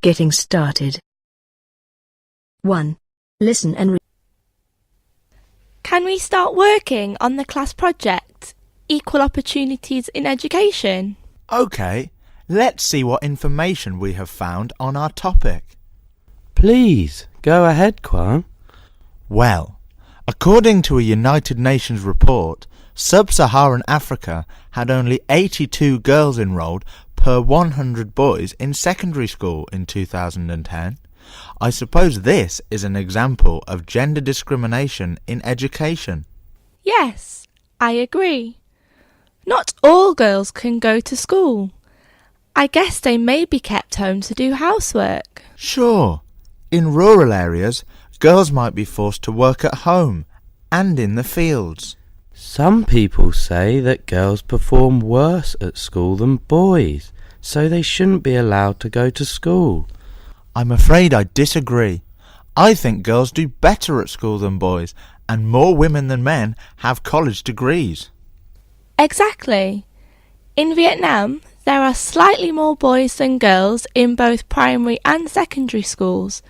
Getting started. 1. Listen and read. Can we start working on the class project, Equal Opportunities in Education? OK, let's see what information we have found on our topic. Please, go ahead, Kwan. Well, according to a United Nations report, Sub-Saharan Africa had only 82 girls enrolled per 100 boys in secondary school in 2010. I suppose this is an example of gender discrimination in education. Yes, I agree. Not all girls can go to school. I guess they may be kept home to do housework. Sure, in rural areas, girls might be forced to work at home and in the fields. Some people say that girls perform worse at school than boys, so they shouldn't be allowed to go to school. I'm afraid I disagree. I think girls do better at school than boys, and more women than men have college degrees. Exactly. In Vietnam, there are slightly more boys than girls in both primary and secondary schools,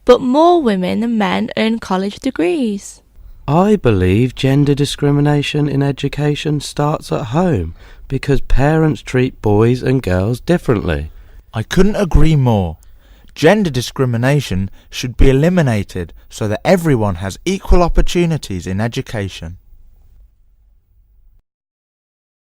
but more women than men earn college degrees. I believe gender discrimination in education starts at home because parents treat boys and girls differently. I couldn't agree more. Gender discrimination should be eliminated so that everyone has equal opportunities in education.